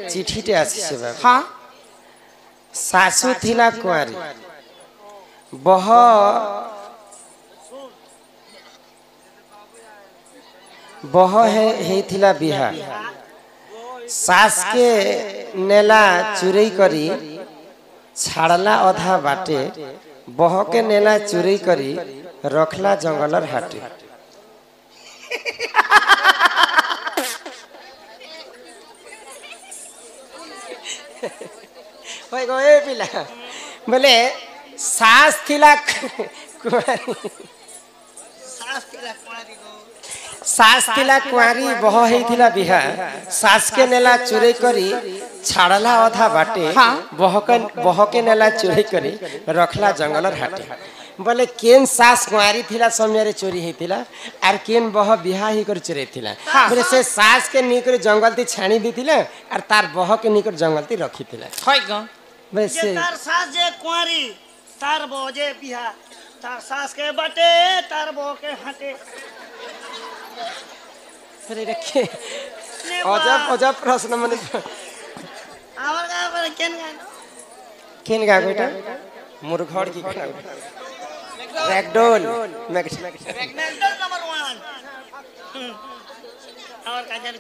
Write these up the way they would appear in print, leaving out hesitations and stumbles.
चिठीटे आसी हाँ सासू थिला कुआरी बह बह हे थिला बिहा सास के नेला चुरई करी छाड़ला अधा बाटे बह के नेला चुरई करी रखला जंगलर हाटे। पिला बोले सास थिला कुआरी बह हेथिला बिहा सास के नेला चुरई करी छाड़ला अधा बाटे बह के नेला चुरई करी रखला जंगलर हाटे। बोले केन सास कुआरी थिला समय चोरी हेतिला आर केन बह बिहा ही कर चोरी थिला। बोले से सास के निकर जंगल ती छाणी दिथिला आर तार बह के निकर जंगल ती रखी थिला। होय ग वैसे तार सास जे कुआरी तार बह जे बिहा तार सास के बटे तार बह के हटे। अरे रखे अजब अजब प्रश्न मने आवर गा पर केन गा बेटा मुरघड़ की खाना मैकडोल नंबर 1 और का जाने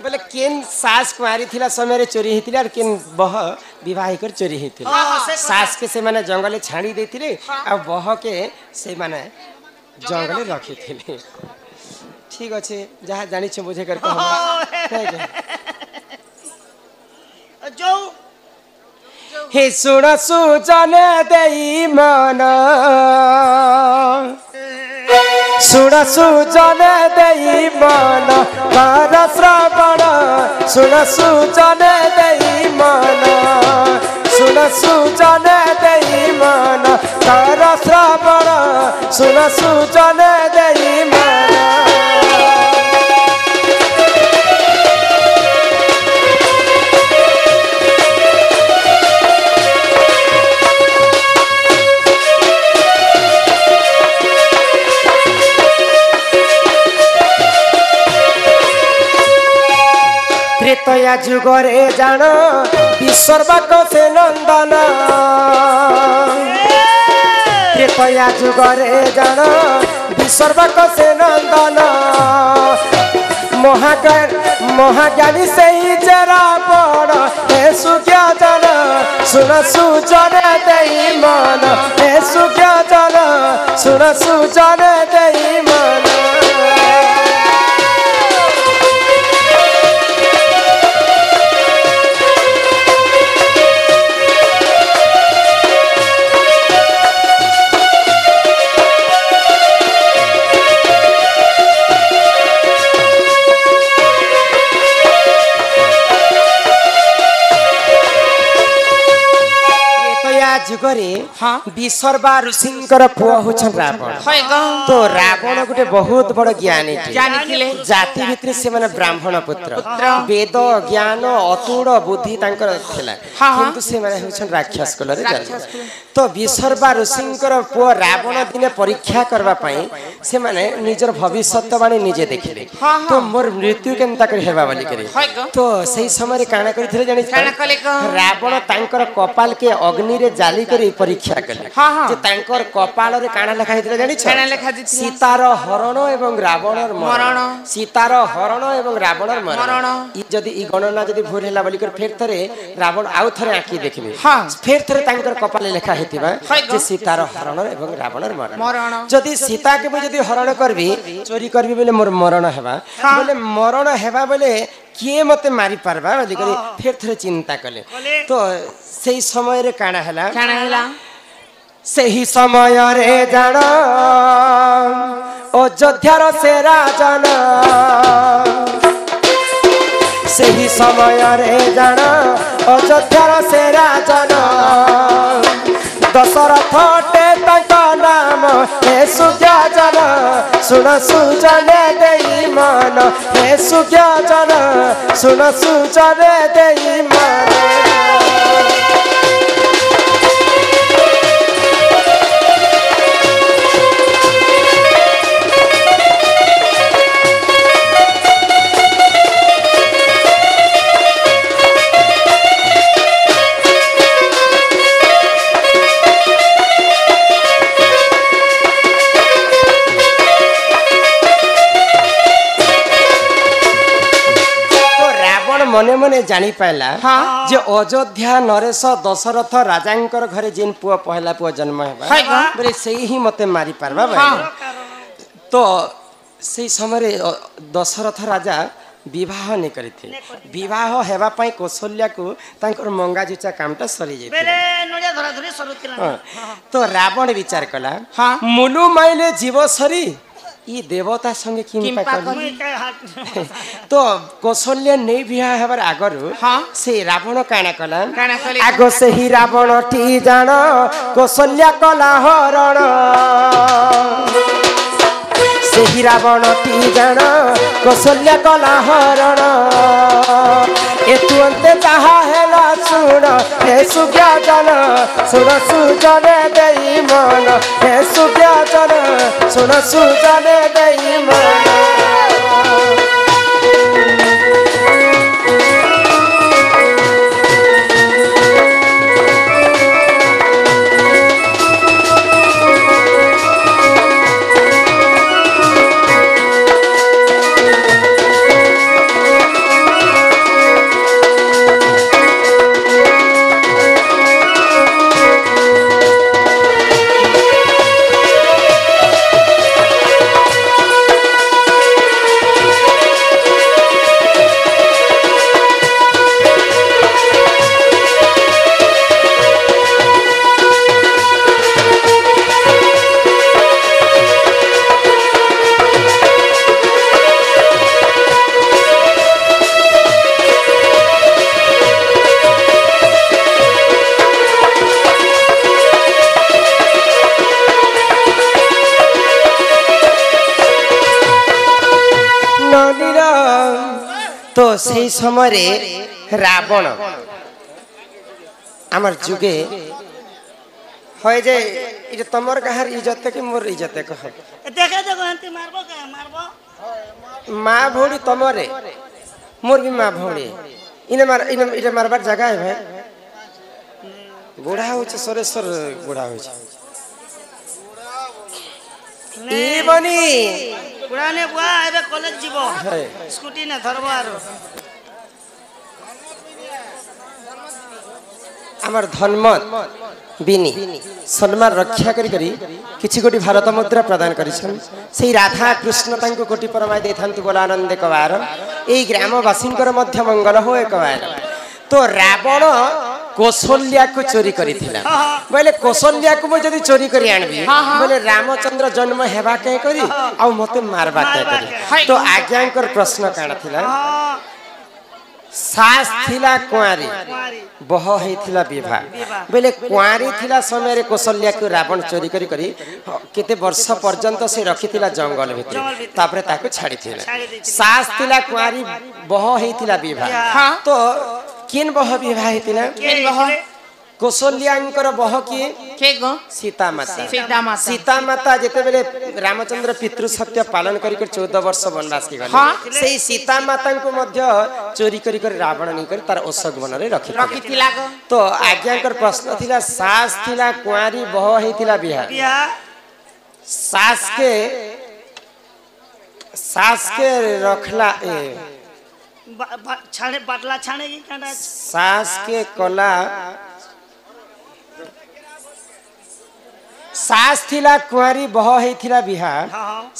बोले केन सास कुआरी थिला समय चोरी हेतिला और केन बह विवाह कर चोरी हेतिला। सास के से माने जंगले छाणी देथिले आ बह के से माने जंगले रखी थिले। ठीक अच्छे जहाँ जानी छे बुझे कर जो हे सुन सुजन देई मन सुन सुजन देई मन कर श्रवण सुन सुजन देई मन सुन सुजन देई मन कर श्रवण सुन सुजन देई मन। त्रेतया जुगरे जान विश्वक से नंदन त्रेतया जुगरे जान विश्वक से नंदन महाज्ञानी से ही जरा बड़ हे सुज्ञ जन सुन सुजन देई मन हे सुज्ञ जन सुन सुजन देई मन। जुगरे विसर्वा ऋषिंकर पुआ होछन रावण। तो रावण गुटे बहुत बड़ ज्ञानी जाति भितर से माने ब्राह्मण पुत्र वेद ज्ञान अतुड़ बुद्धि तांकर थिला किंतु से माने होछन राक्षस कुल रे। तो विसर्वा ऋषिंकर पुआ रावण दिने परीक्षा करबा पई से माने निजर भविष्यवाणी निजे देखिले तो मोर मृत्यु केनता कर हेबा बोली करे। तो सही समय रे काना करिथिले जानि रावण तांकर कपाल के अग्नि रे जाली करी परीक्षा कले जे तांकर कपाल रे काना लेखा हितले जानि छ सीतार हरण एवं रावणर मरण सीतार हरण एवं रावणर मरण इ जदी इ गणना जदी भूल हैला बोली कर फेर थरे रावण आउ थरे आखी देखबे फेर थरे तांकर कपाल लेखा हेतिबा जे सीतार हरण एवं रावणर मरण जदी सीता के जदी हरण करबी चोरी करबी बोले मोर मरण हेबा बोले मरण हेबा बोले किए मते मारी पारबा बोली कर फेर थरे चिंता कले। तो सही समय रे काना हैला सही समय रे जान अयोध्यार से राजन सही समय रे जान अयोध्यार से राजन दशरथ टे तांका नाम हे सुज्ञ जन सुन सुजन देई मन हे सुज्ञ जन सुन सुजन देई मन। मने मने जानी पाइला जे अयोध्या नरेश दशरथ राजांकर घरे जिन पुआ पहला पुआ जन्म हेबा बोले सेही ही मते मारी पारबा भाई तो से समय दशरथ राजा विवाह नहीं करते विवाह हेबा पई कौशल्या को तांकर मंगा जुचा कामटा सरी जाय बेले नडिया धरा धरी सरुतिला तो रावण विचार कला मुलु माइले जीव सरी ई देवता संगे किम पाकर तो कौशल्या नहीं बिहा हेबार आगरु से रावण काना कला आगो से ही रावण टी जान कौशल्या कला हरण से ही रावण टी जान कौशल्या कला हरण एतुअंते ताहा हेला सुन हे सुज्ञाजन सुन सुजने देई मन हे सुज्ञाजन सुन सुजने देई मन तो से समय रावण आमर जुगे হয় যে এটা তোমার কাহার ইজ্জত কি মোর ইজ্জত কহ দেখে দেখো আন্তি মারবো কে মারবো মা ভৌড়ি তোমারে মোর भी মা ভৌড়ি ইনে মারবার জায়গা है ভাই বুড়া হচ্ছে সরেশ্বর বুড়া হচ্ছে ই বনি পুরানে বুয়া এবে কলেজ যাব স্কুটি না ধরবো আর আমার ধর্মত বিনি সম্মান রক্ষা করি করি কিছু কোটি ভারত মুদ্রা প্রদান করেছেন সেই রাধা কৃষ্ণ তাঙ্কু কোটি পরমায় দেইথান্তু বলা আনন্দে কবার এই গ্রামবাসীঙ্কর মধ্য মঙ্গল হোয় কবার তো রাবণ कौशल्या को चोरी करिथिला बोले कौशल्या को मो जदी चोरी करी आनबी बोले रामचंद्र जन्म हेबा के करी आ मते मारबा के करी तो आज्ञांकर प्रश्न काना थिला सास थिला कुआरी बह हेथिला विवाह बोले कुआरी थिला समय रे कौशल्या को रावण चोरी करी करी केते वर्ष पर्यंत से रखिथिला जंगल भितर तापरे ताको छाडी थिला सास थिला कुआरी बह हेथिला विवाह तो किन बह विवाह हेतिना किन बह कौशल्यांकर बह के गो सीता सीता माता जेते बेले रामचंद्र पितृ सत्य पालन करी कर 14 वर्ष वनवास के गले सेही सीता माता को मध्य चोरी करी कर रावण नहीं कर तार अशोक वन रे रखिथिला तो आज्ञाकर प्रश्न थिला सास थिला कुआरी बह हेतिला बिहा सास के रखला ए छाने बाटला छाने की कांडा सास के कला सास थिला कुआरी बह हेथिला बिहा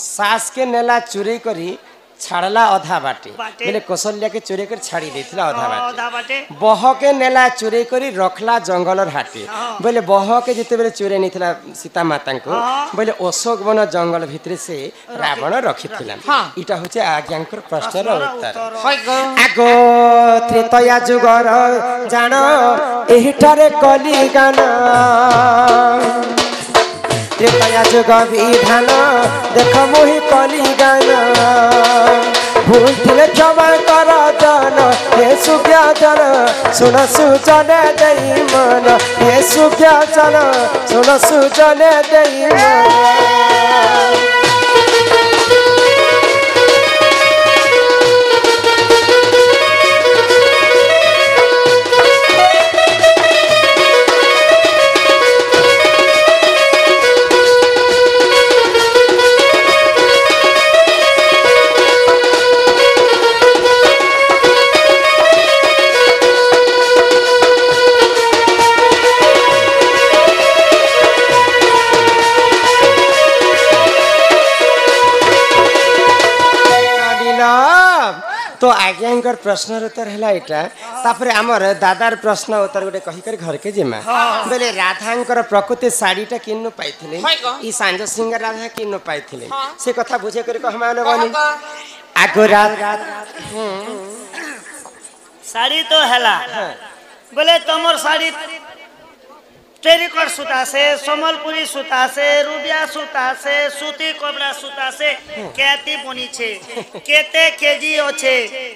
सास के नेला चोरी करी छाड़ला अधा बाटे बोले कौशल्या के चोरी कर छाड़ी देथिला अधा बाटे बह के नेला चोरी करी रखला जंगलर हाटे बोले बह के जते बेले चोरी निथिला सीता माता को बोले अशोक वन जंगल भितर से रावण रखिथिला इटा होचे आज्ञांकर प्रश्नर उत्तर आगो त्रेतया जुगर जानो एहिटारे कली गान त्रेतया जुग विधान देख मोहि कली गान भूल थिले क्षमा कर जन हे सुज्ञाजन सुन सुजने देई मन हे सुज्ञाजन सुन सुजने देई मन आज्ञांकर प्रश्न उत्तर है एटा तापर हमर दादार प्रश्न उत्तर गोटे कही कर घर के जिमा बेले राधांकर प्रकृति साड़ीटा किन्नु पाइथिले ई सांज सिंह राधा किन्नु पाइथिले से कथा बुझे कर कहमान बनी आगो रात साड़ी तो हैला बोले तमर साड़ी टेरिकट सूता से समलपुरी सूता से रुबिया सूता से सूती कपड़ा सूता से केती बनी छे केते केजी अच्छे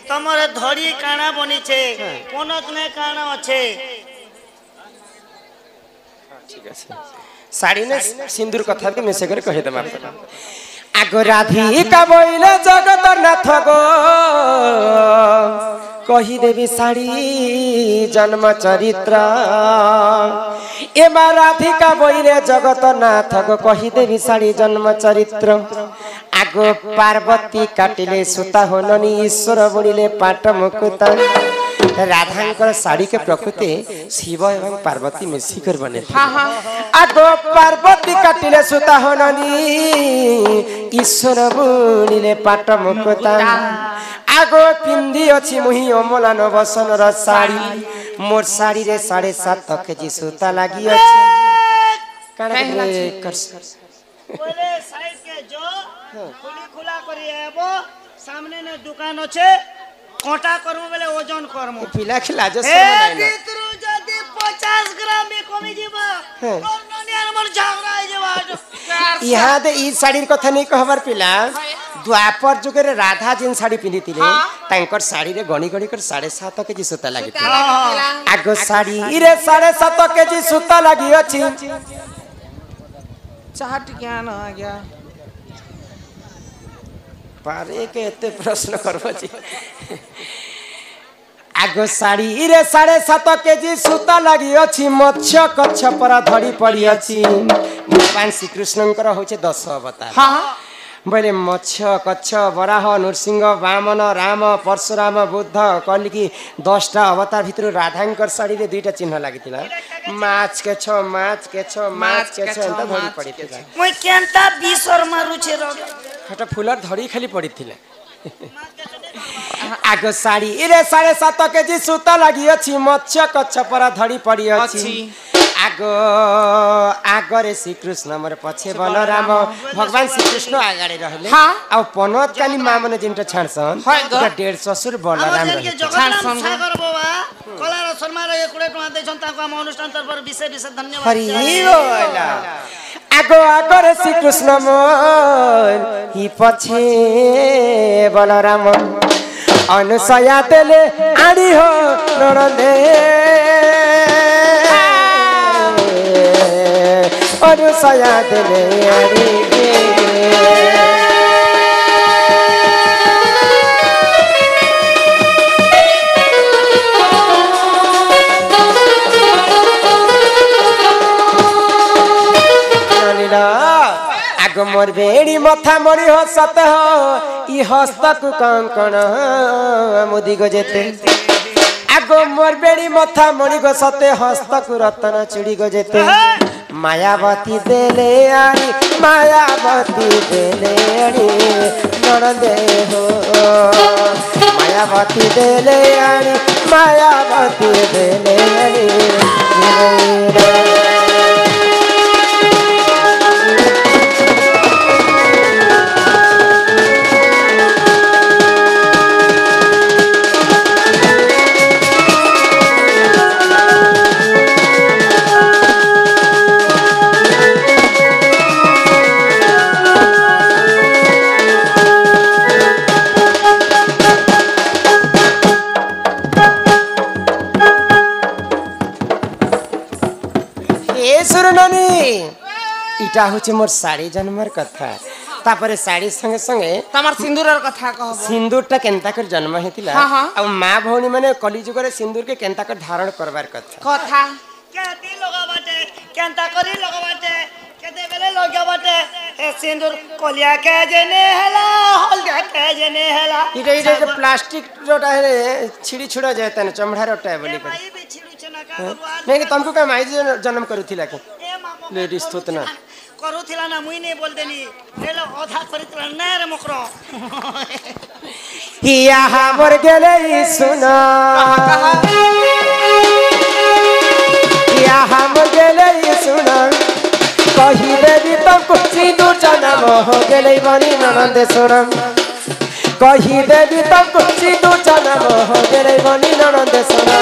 तमर धड़ी काना बनी छे कोनक ने काना अच्छे ठीक है साड़ी ने सिंदूर कथा के मिसे कर कहि दमा आगो राधिका बोइले जगत नाथ गो कही देवी साड़ी जन्म चरित्र एमा राधिका बोइले जगत नाथ गो कही देवी साड़ी जन्म चरित्र आगो पार्वती काटिले सुता होननी ईश्वर बुड़िले पाट मुकुता राधांकर साड़ी के प्रकृति शिव एवं पार्वती मिशिकर बने आगो पार्वती काटिले सुता होननी ईश्वर बुड़िले पाट मुकुता आगो पिंदी अछि मुही अमला नवसन र साड़ी मोर साड़ी रे 7.5 केजी सूता लागी अछि काना कर बोले साइड के जो खुला करी एबो सामने ने दुकान अछि कोटा करमु बेले ओजन करमु पिला खिला जो सब नहीं भीतरु जदी 50 ग्राम में कमी जीवा ननियार मोर झगड़ा आइ जेबा यहाँ दे ई साड़ी कथा नहीं कहबार पिला द्वापर जुगे रे राधा जिन साड़ी पिंधिथिले तांकर साड़ी रे गणी गणी कर 7.5 केजी सूता लागि आगो साड़ी रे 7.5 केजी सूता लागि अछि चाहट क्या न आ गया पारे के एते प्रश्न करबो जी आगो साड़ी रे 7.5 केजी सूता लागि अछि मत्स्य कच्छ पर धड़ी पड़ी अछि भगवान श्री कृष्णंकर होचे 10 अवतार हां बोले मत्स्य कच्छ वराह नरसिंह वामन राम परशुराम बुद्ध कलिकी 10टा अवतार भितर राधांकर साड़ी रे 2टा चिन्ह लागितिला माछ के छ एंता धड़ी पड़ितिला মই केनता बिसर मारू छे र हटा फुलर धड़ी खाली पड़ितिला आगो साड़ी रे 7.5 केजी सूता लागि अछि मत्स्य कच्छ पर धड़ी पड़ी अछि आगो आगरे श्री कृष्ण हमर पछे बलराम भगवान श्री कृष्ण आगाड़े रहले आ पनत काली मां मने जिनटा छानसन डेढ़ ससुर बलराम रहे छानसन सागर बाबा कला र शर्मा रे 1 टका दै छन ताको हम अनुष्ठान तरफ विशेष धन्यवाद हरि बोला आगो आगरे श्री कृष्ण मोर ही पछे बलराम अनुसया देले आड़ी हो नरदे अनुसया देले आड़ी आगो मोर बेड़ी मथा मरी हसत हो ई हस्तक कंकण मुदी गजेते आगो मोर बेड़ी मथा मरी गसते हस्तक रतन चुड़ी गजेते मायावती देले आड़ी मायावती देले आड़ी नरदे हो मायावती देले आड़ी मायावती देले आड़ी इटा होचे मोर साड़ी जन्मर कथा तापरे साड़ी संगे संगे तमर सिंदूरर कथा कहबो सिंदूरटा केनता कर जन्म हेतिला आ मां भौणी माने कलिजुग रे सिंदूर के केनता कर धारण करबार कथा केती लगा बाटे केनता करी लगा बाटे केते बेले लगा बाटे ए सिंदूर कोलिया के जने हला हल्दा के जने हला इटा प्लास्टिक रोटा है छिड़ी छुड़ा जाय तने चमड़ा रोटा है बोली कर माई भी छिड़ू छना का नहीं तुमको का माई जन्म करूथिला के ए मामा ले रिश्तोत ना करूथिला ना मुई नहीं बोल देनी नेलो आधा करितला ना रे मकरो हिया हमर गेले सुना हिया हमर गेले सुना कही देवी तुमको सिंदूर जन्म हो गेले बनी ननंद सुना कही देवी तुमको सिंदूर जन्म हो गेले बनी ननंद सुना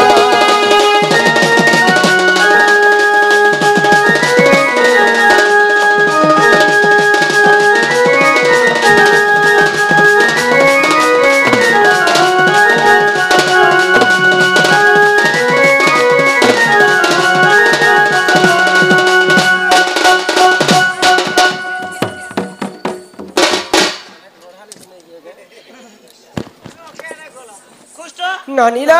ननीला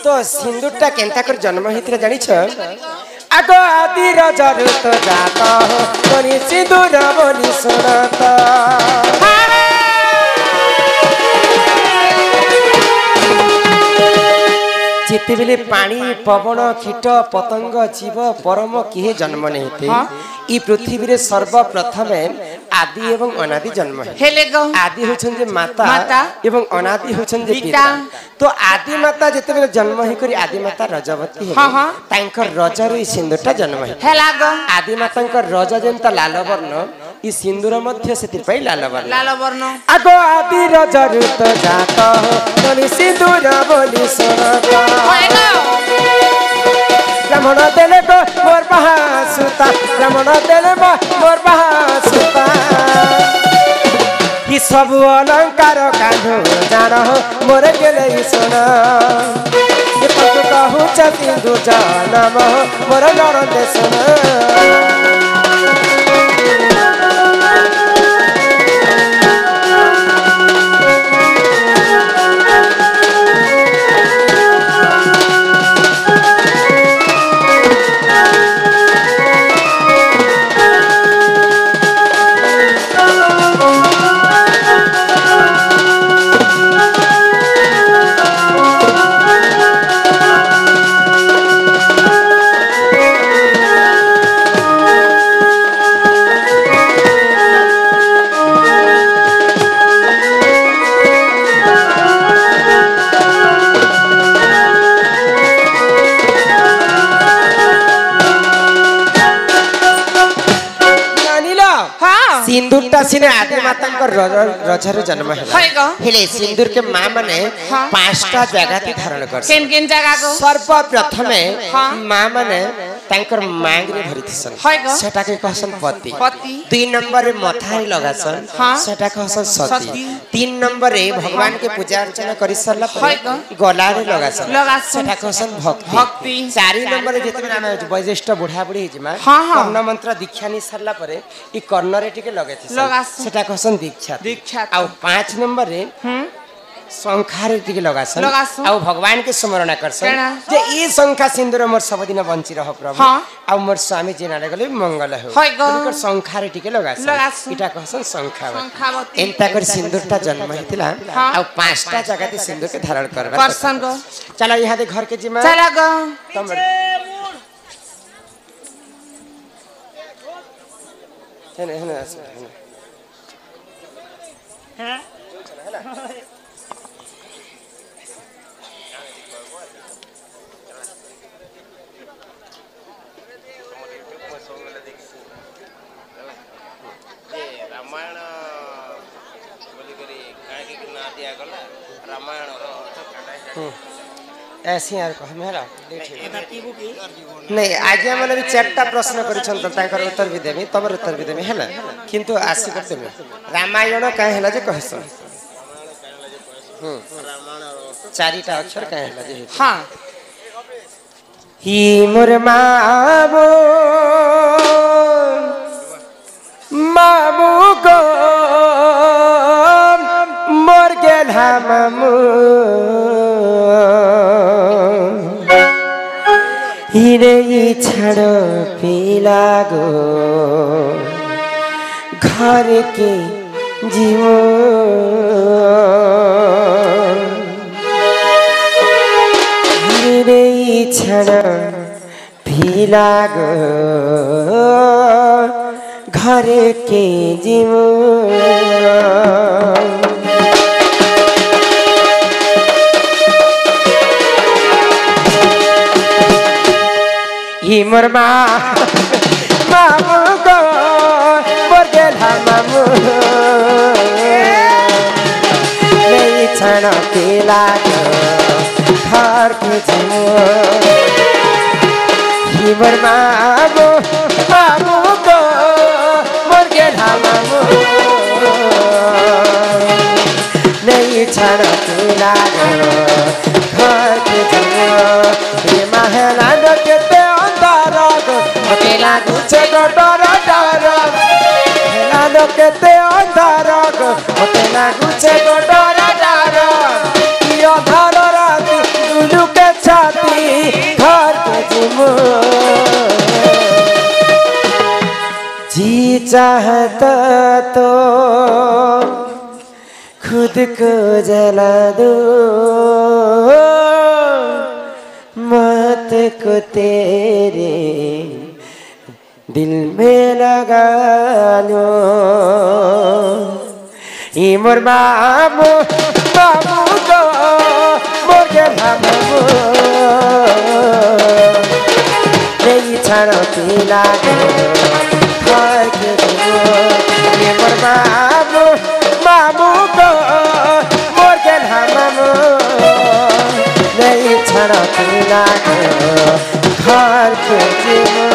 तो सिंदूरटा केनता कर जन्म हितरे जानी छ आगो आदि राजा तो जाता हो तोनी सिंदूर बोली सुनाता जिते बेले पानी पवन कीट पतंग जीव परम किए जन्म नहीं ई पृथ्वी रे सर्वप्रथम आदि एवं अनादि जन्म है आदि होछन माता एवं अनादि होछन पिता तो आदि माता जेते बेले जन्म ही करी आदि माता रजवती है तांकर रजर ई सिंदूरटा जन्म है आदि मातांकर रज जेंता लाल वर्ण ई सिंदूर मध्य सेतिर पई लाल वर्ण आगो आदि रजर तो जाता हो तोनी सिंदूर बोली सुनाता रमण देले को मोर बहासुता रमण देले मोर बहासुता ई सब अलंकार काढो जान हो मोर गेले सोना ये पक कहू सिंदूर जन्म हो मोर ननंद सोना सिंदूरटा सिने आदि मातांकर रजर जन्म है हेले सिंदूर के मां माने पांचटा जगह ती धारण कर केन केन जगह को सर्वप्रथम मां माने तांकर मांग रे भरिथिसन सेटा के कहसन पति 2 नंबर रे मथाई लगासन सेटा कहसन सती 3 नंबर रे भगवान के पूजा अर्चना करि सरला पर गला रे लगासन सेटा कहसन भक्ति 4 नंबर रे जेते नाम वैशिष्ट बुढ़ा बुढ़ी हिजमा कर्ण मंत्र दीक्षा नि सरला पर ई कर्ण रे टिके सेटा कहसन दीक्षा आ 5 नंबर रे शंखारे टिके लगासन आ भगवान के स्मरण करसन जे ई शंखा सिंदूर मोर सब दिन बंची रह प्रभु आ मोर स्वामी जी नाले गले मंगल हो कर शंखारे टिके लगासन इटा कहसन शंखावती एंता कर सिंदूरटा जन्म हितला आ 5टा जगह ती सिंदूर के धारण करबा करसन गो चला यहां दे घर के जिमा चला गो तुम हेने हेने हैं रामायण बोली करी काहे के ना दिया गला रामायण रो ऐसे यार को हमरा नहीं आज हमने भी 4टा प्रश्न करिछन त ताकर उत्तर भी देबी तबर उत्तर भी देबी हैला किंतु आसी करते में रामायण काहे हैला जे कहसन रामायण रो 4टा अक्षर काहे हैला जे हां ही मोर मामो मामू को मोर गेल हममू हिरे छड़ पीला गो घर के जीवो हिरे छड़ पीला गो घर के जीवो মোর মামু গো মোর গেলা মামু নেই ছাড়া কেলা घर के जिमो मोर मामू गो मोर गेला मामू नहीं छाड़ा केला घर के जिमो ये महला डके अंधार गो केला गुछे गो डर डर महला डके अंधार गो केला गुछे गो डर डर अंधार रात दुलू के छाती घर के जिमो जी चाहता तो खुद को जला दो मौत को तेरे दिल में लगा लो मोर मामू गो मोर गेला मामू नहीं छाड़ो केला घर के जिमो मोर मामू गो मोर गेला मामू नहीं छाड़ो केला घर के जिमो